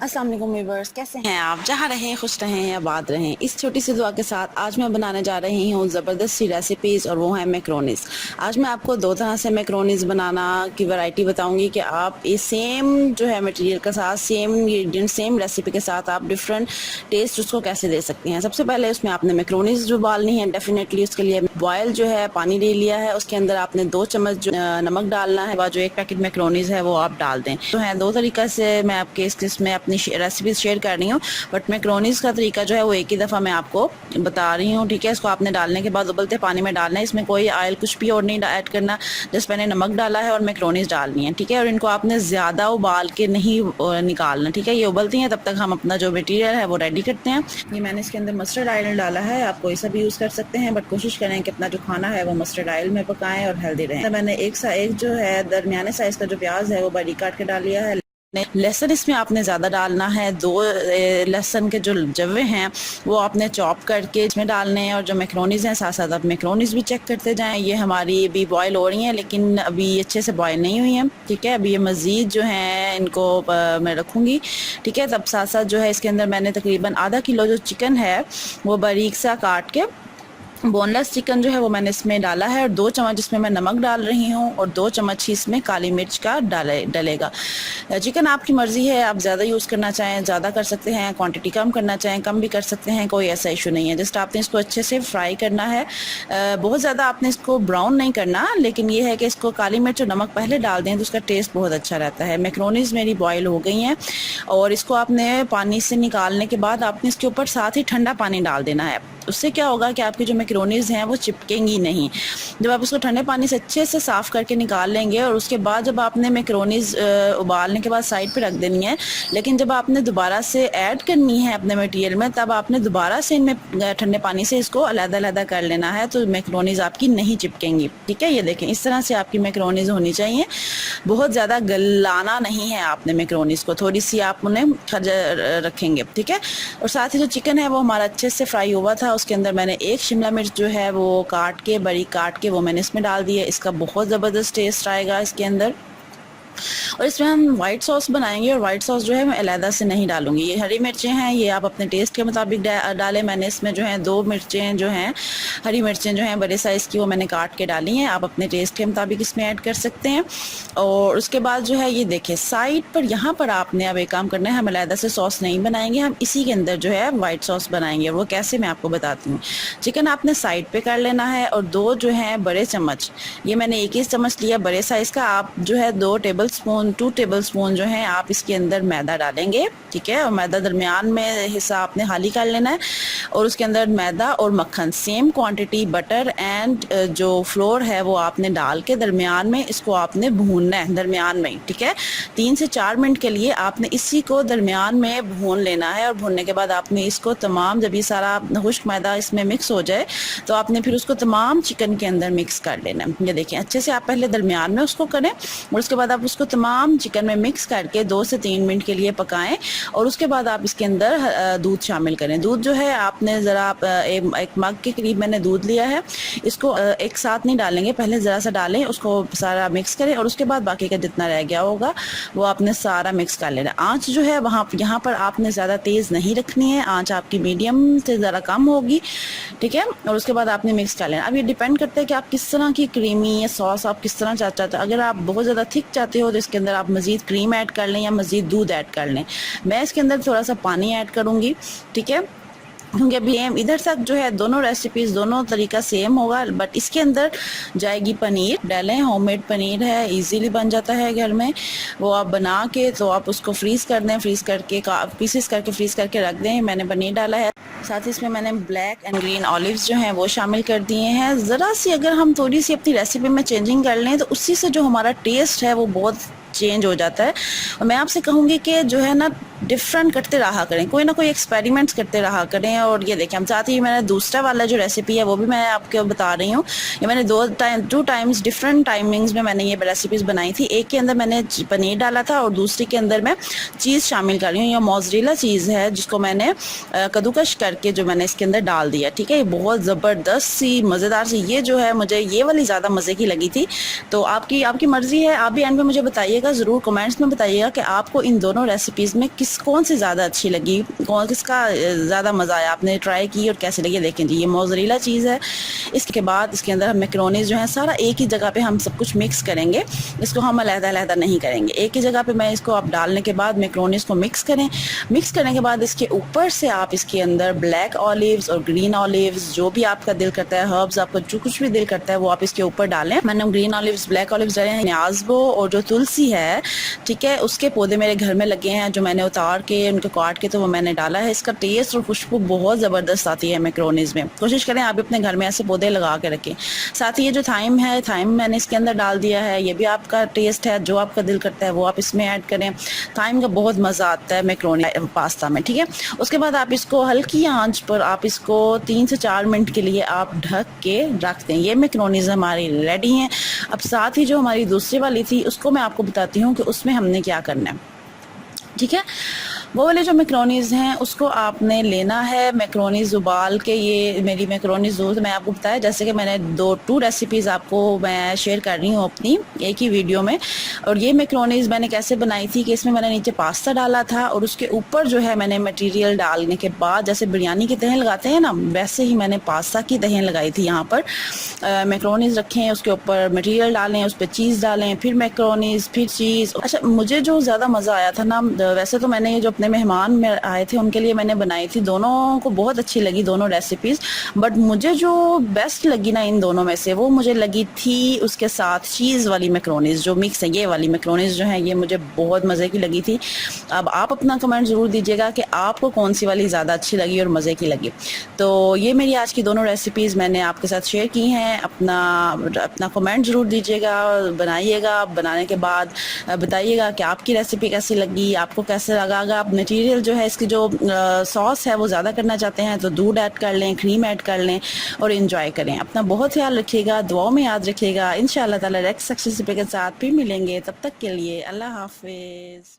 अस्सलाम वालेकुम व्यूअर्स, कैसे हैं आप? जहाँ रहें खुश रहें या आबाद रहें। इस छोटी सी दुआ के साथ आज मैं बनाने जा रही हूँ ज़बरदस्त सी रेसिपीज़, और वो है मैक्रोनीज़। आज मैं आपको दो तरह से मैक्रोनीज़ बनाना की वैरायटी बताऊंगी कि आप ये सेम जो है मटेरियल के साथ, सेम इंग्रेडिएंट, सेम रेसिपी के साथ आप डिफरेंट टेस्ट उसको कैसे दे सकते हैं। सबसे पहले उसमें आपने मैक्रोनीज़ जो उबालनी है, डेफिनेटली उसके लिए बॉयल जो है पानी ले लिया है। उसके अंदर आपने 2 चम्मच नमक डालना है। जो 1 पैकेट मैक्रोनीज़ है वो आप डाल दें। तो है 2 तरीक़ा से मैं आपके इसमें अपनी रेसिपी शेयर कर रही हूँ, बट मैक्रोनीज़ का तरीका जो है वो एक ही दफ़ा मैं आपको बता रही हूँ, ठीक है। इसको आपने डालने के बाद उबलते पानी में डालना है। इसमें कोई ऑयल कुछ भी और नहीं ऐड करना। जस्ट मैंने नमक डाला है और मैक्रोनीज़ डालनी है, ठीक है। और इनको आपने ज़्यादा उबाल के नहीं निकालना, ठीक है। ये उबलती हैं तब तक हम अपना जो मटीरियल है वो रेडी करते हैं। ये मैंने इसके अंदर मस्टर्ड ऑयल डाला है। आप कोई सा भी यूज़ कर सकते हैं, बट कोशिश करें कि अपना जो खाना है वो मस्टर्ड ऑयल में पकाएं और हेल्दी रहें। मैंने एक जो है दरमियाने साइज़ का जो प्याज है वो बारीक काट के डाल लिया है। लहसुन इसमें आपने ज़्यादा डालना है। 2 लहसुन के जो जवे हैं वो आपने चॉप करके इसमें डालने हैं। और जो मैक्रोनीज़ हैं साथ साथ आप मैक्रोनीज़ भी चेक करते जाएं। ये हमारी अभी बॉयल हो रही हैं, लेकिन अभी अच्छे से बॉयल नहीं हुई हैं, ठीक है। अभी ये मज़ीद जो हैं इनको मैं रखूँगी, ठीक है। तब साथ साथ जो है इसके अंदर मैंने तकरीबन आधा किलो जो चिकन है वो बारीक सा काट के, बोनलेस चिकन जो है वो मैंने इसमें डाला है। और 2 चम्मच इसमें मैं नमक डाल रही हूँ और 2 चम्मच ही इसमें काली मिर्च का डलेगा। चिकन आपकी मर्ज़ी है, आप ज़्यादा यूज़ करना चाहें ज़्यादा कर सकते हैं, क्वांटिटी कम करना चाहें कम भी कर सकते हैं, कोई ऐसा इशू नहीं है। जस्ट आपने इसको अच्छे से फ्राई करना है। बहुत ज़्यादा आपने इसको ब्राउन नहीं करना, लेकिन ये है कि इसको काली मिर्च और नमक पहले डाल दें तो उसका टेस्ट बहुत अच्छा रहता है। मैक्रोनीज़ मेरी बॉयल हो गई हैं और इसको आपने पानी से निकालने के बाद आपने इसके ऊपर साथ ही ठंडा पानी डाल देना है। उससे क्या होगा कि आपकी जो मैक्रोनीज़ हैं वो चिपकेंगी नहीं। जब आप उसको ठंडे पानी से अच्छे से साफ़ करके निकाल लेंगे और उसके बाद जब आपने मैक्रोनीज़ उबालने के बाद साइड पे रख देनी है, लेकिन जब आपने दोबारा से ऐड करनी है अपने मटेरियल में तब आपने दोबारा से इनमें ठंडे पानी से इसको अलग-अलग कर लेना है, तो मैक्रोनीज़ आपकी नहीं चिपकेंगी, ठीक है। ये देखें इस तरह से आपकी मैक्रोनीज़ होनी चाहिए। बहुत ज़्यादा गलाना नहीं है आपने मैक्रोनीज़ को, थोड़ी सी आप उन्हें रखेंगे, ठीक है। और साथ ही जो चिकन है वो हमारा अच्छे से फ्राई हुआ था। उसके अंदर मैंने 1 शिमला मिर्च जो है वो बारीक काट के वो मैंने इसमें डाल दी है। इसका बहुत ज़बरदस्त टेस्ट आएगा इसके अंदर। और इसमें हम वाइट सॉस बनाएंगे और वाइट सॉस जो है मैं अलहदा से नहीं डालूंगी। ये हरी मिर्चें हैं, ये आप अपने टेस्ट के मुताबिक डालें। मैंने इसमें जो है 2 मिर्चें जो हैं, हरी मिर्चें जो हैं बड़े साइज़ की, वो मैंने काट के डाली हैं। आप अपने टेस्ट के मुताबिक इसमें ऐड कर सकते हैं। और उसके बाद जो है ये देखें साइड पर, यहाँ पर आपने अब एक काम करना है, हम अलहदा से सॉस नहीं बनाएंगे, हम इसी के अंदर जो है वाइट सॉस बनाएंगे। वो कैसे मैं आपको बताती हूँ। चिकन आपने साइड पर कर लेना है और 2 जो हैं बड़े चम्मच, ये मैंने 1 चम्मच लिया बड़े साइज़ का, आप जो है 2 टेबल स्पून जो है आप इसके अंदर मैदा डालेंगे, ठीक है। और मैदा दरमियान में हिस्सा आपने खाली कर लेना है और उसके अंदर मैदा और मक्खन सेम क्वांटिटी, बटर एंड जो फ्लोर है वो आपने डाल के दरमियान में इसको आपने भूनना है दरमियान में, ठीक है। 3 से 4 मिनट के लिए आपने इसी को दरमियान में भून लेना है। और भूनने के बाद आपने इसको तमाम, जब ये सारा खुश्क मैदा इसमें मिक्स हो जाए तो आपने फिर उसको तमाम चिकन के अंदर मिक्स कर लेना है। ये देखें अच्छे से आप पहले दरमियान में उसको करें और उसके बाद आप उसको तमाम चिकन में मिक्स करके 2 से 3 मिनट के लिए पकाएं। और उसके बाद आप इसके अंदर दूध शामिल करें। दूध जो है आपने ज़रा एक मग के करीब मैंने दूध लिया है। इसको एक साथ नहीं डालेंगे, पहले ज़रा सा डालें, उसको सारा मिक्स करें और उसके बाद बाकी का जितना रह गया होगा वो आपने सारा मिक्स कर लेना। आँच जो है यहाँ पर आपने ज़्यादा तेज़ नहीं रखनी है, आँच आपकी मीडियम से ज़रा कम होगी, ठीक है। और उसके बाद आपने मिक्स कर लेना। अब ये डिपेंड करता है कि आप किस तरह की क्रीमी या सॉस आप किस तरह चाहते हो। अगर आप बहुत ज़्यादा थिक चाहते हो तो इसके अंदर आप मज़ीद क्रीम ऐड कर लें या मज़ीद दूध ऐड कर लें। मैं इसके अंदर थोड़ा सा पानी ऐड करूँगी, ठीक है, क्योंकि अभी इधर तक जो है दोनों रेसिपीज़ दोनों तरीका सेम होगा, बट इसके अंदर जाएगी पनीर डालें। होममेड पनीर है, इजीली बन जाता है घर में। वो आप बना के तो आप उसको फ्रीज़ कर दें, फ्रीज़ करके पीसेस करके फ्रीज़ करके रख दें। मैंने पनीर डाला है, साथ ही इसमें मैंने ब्लैक एंड ग्रीन ऑलिव्स जो हैं वो शामिल कर दिए हैं। ज़रा सी अगर हम थोड़ी सी अपनी रेसिपी में चेंजिंग कर लें तो उसी से जो हमारा टेस्ट है वो बहुत चेंज हो जाता है। और मैं आपसे कहूँगी कि जो है ना डिफरेंट करते रहा करें, कोई ना कोई एक्सपेरिमेंट्स करते रहा करें। और ये देखें हम साथ ही मैंने दूसरा वाला जो रेसिपी है वो भी मैं आपको बता रही हूँ। ये मैंने 2 टाइम्स डिफरेंट टाइमिंग्स में मैंने ये रेसिपीज़ बनाई थी। एक के अंदर मैंने पनीर डाला था और दूसरी के अंदर मैं चीज़ शामिल कर रही हूँ। ये मोज़रेला चीज़ है जिसको मैंने कद्दूकश करके जो मैंने इसके अंदर डाल दिया, ठीक है। ये बहुत ज़बरदस्त सी मज़ेदार सी, ये जो है मुझे ये वाली ज़्यादा मज़े की लगी थी। तो आपकी मर्ज़ी है, आप भी एंड में मुझे बताइए बताइएगा, ज़रूर कमेंट्स में बताइएगा कि आपको इन दोनों रेसिपीज़ में कौन सी ज़्यादा अच्छी लगी, किसका ज़्यादा मज़ा आया, आपने ट्राई की और कैसे लगी। देखें जी, ये मोज़रेला चीज़ है। इसके बाद इसके अंदर हम मैक्रोनीज़ जो है सारा एक ही जगह पे हम सब कुछ मिक्स करेंगे, इसको हम अलग-अलग नहीं करेंगे। एक ही जगह पे मैं इसको आप डालने के बाद मैक्रोनीज़ को मिक्स करें। मिक्स करने के बाद इसके ऊपर से आप इसके अंदर ब्लैक ऑलिव्स और ग्रीन ऑलिव्स, जो भी आपका दिल करता है, हर्ब्स आपका जो कुछ भी दिल करता है वो आप इसके ऊपर डालें। मैंने ग्रीन ऑलिव्स, ब्लैक ऑलिव्स डाले हैं, न्याज़बो और जो तुलसी है, ठीक है, उसके पौधे मेरे घर में लगे हैं, जो मैंने उतार के उनको काट के तो वो मैंने डाला है। इसका टेस्ट और खुशबू बहुत ज़बरदस्त आती है मैक्रोनीज़ में। कोशिश करें आप अपने घर में ऐसे पौधे लगा के रखें। साथ ही ये जो थाइम है, थाइम मैंने इसके अंदर डाल दिया है। ये भी आपका टेस्ट है, जो आपका दिल करता है वो आप इसमें ऐड करें। थाइम का बहुत मज़ा आता है मैक्रोनी पास्ता में, ठीक है। उसके बाद आप इसको हल्की आंच पर आप इसको 3 से 4 मिनट के लिए आप ढक के रख दें। ये मैक्रोनीज़ हमारी रेडी हैं। अब साथ ही जो हमारी दूसरी वाली थी उसको मैं आपको बताती हूँ कि उसमें हमने क्या करना है, ठीक है। वो वाले जो मैक्रोनीज़ हैं उसको आपने लेना है, मैक्रोनीज़ उबाल के। ये मेरी मैक्रोनीज़ दूध मैं आपको बताया, जैसे कि मैंने टू रेसिपीज़ आपको मैं शेयर कर रही हूँ अपनी एक ही वीडियो में। और ये मैक्रोनीज़ मैंने कैसे बनाई थी कि इसमें मैंने नीचे पास्ता डाला था और उसके ऊपर जो है मैंने मटेरियल डालने के बाद, जैसे बिरयानी की तहें लगाते हैं ना, वैसे ही मैंने पास्ता की तहें लगाई थी। यहाँ पर मैक्रोनीज़ रखें, उसके ऊपर मटेरियल डालें, उस पर चीज़ डालें, फिर मैक्रोनीज़, फिर चीज़। अच्छा, मुझे जो ज़्यादा मज़ा आया था ना, वैसे तो मैंने जो अपने मेहमान में आए थे उनके लिए मैंने बनाई थी, दोनों को बहुत अच्छी लगी दोनों रेसिपीज़। बट मुझे जो बेस्ट लगी ना इन दोनों में से, वो मुझे लगी थी उसके साथ चीज़ वाली मैक्रोनीज़ जो मिक्स है। ये वाली मैक्रोनीज़ जो है ये मुझे बहुत मज़े की लगी थी। अब आप अपना कमेंट ज़रूर दीजिएगा कि आपको कौन सी वाली ज़्यादा अच्छी लगी और मज़े की लगी। तो ये मेरी आज की दोनों रेसिपीज़ मैंने आपके साथ शेयर की हैं। अपना कमेंट ज़रूर दीजिएगा, बनाइएगा। बनाने के बाद बताइएगा कि आपकी रेसिपी कैसी लगी, आपको कैसे लगा। अगर आप मटेरियल जो है इसकी जो सॉस है वो ज़्यादा करना चाहते हैं तो दूध ऐड कर लें, क्रीम ऐड कर लें और इन्जॉय करें। अपना बहुत ख्याल रखिएगा, दुआओं में याद रखिएगा। इंशाअल्लाह ताला नेक्स्ट रेसिपी के साथ फिर मिलेंगे। तब तक के लिए अल्लाह हाफिज़।